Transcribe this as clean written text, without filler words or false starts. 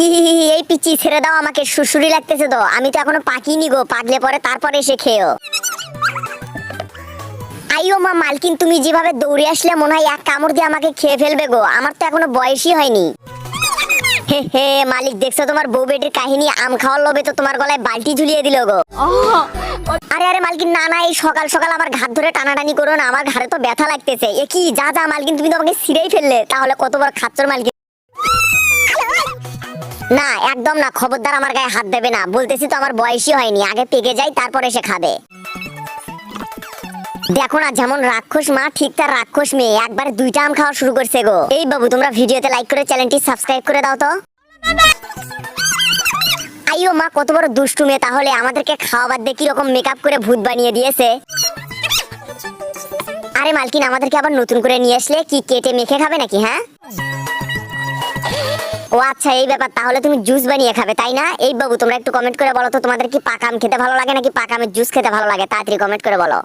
এই পিচি ছেড়ে দাও আমাকে, সুরসুরি লাগতেছে তো। আমি তো এখনো পাকিনি গো, পাকলে পরে তারপরে এসে খেও। আইও মা, মালকিন তুমি যেভাবে দৌড়ে আসলে মনে হয় এক কামড় দিয়ে আমাকে খেয়ে ফেলবে গো। আমার তো এখনো বয়সই হয়নি। হে হে মালিক, দেখছো তোমার বউ বেটির কাহিনী? আম খাওয়ার লোভে তো তোমার গলায় বালতি ঝুলিয়ে দিল গো। আরে আরে মালকিন, না না, এই সকাল সকাল আমার ঘাট ধরে টানাটানি করো না, আমার ঘাড়ে তো ব্যথা লাগতেছে। এ কি, যা যা মালকিন, তুমি তো আমাকে ছিঁড়েই ফেললে। তাহলে কতবার খাচ্ছর মালকিন? না একদম না, খবরদার আমার গায়ে হাত দেবে না, বলতেছি তো আমার বয়সই হয়নি। আগে পেকে যাই তারপরে সে খাবে। দেখো না, যেমন রাক্ষস মা ঠিক তার রাক্ষস মেয়ে, একবারে দুইটা আম খাওয়া শুরু করছে গো। এই বাবু, তোমরা ভিডিওতে লাইক করে চ্যানেলটি সাবস্ক্রাইব করে দাও তো। আইও মা, কত বড় দুষ্টু মেয়ে। তাহলে আমাদেরকে খাওয়া বাদ দিয়ে কিরকম মেকআপ করে ভূত বানিয়ে দিয়েছে। আরে মালকিন, আমাদেরকে আবার নতুন করে নিয়ে আসলে কি কেটে মেখে খাবে নাকি? হ্যাঁ, ও আচ্ছা এই ব্যাপার। তাহলে তুমি জুস বানিয়ে খাবে তাই না? এই বাবু, তোমরা একটু কমেন্ট করে বলো তো, তোমাদের কি পাকা আম খেতে ভালো লাগে নাকি পাকা আমের জুস খেতে ভালো লাগে? তাড়াতাড়ি কমেন্ট করে বলো।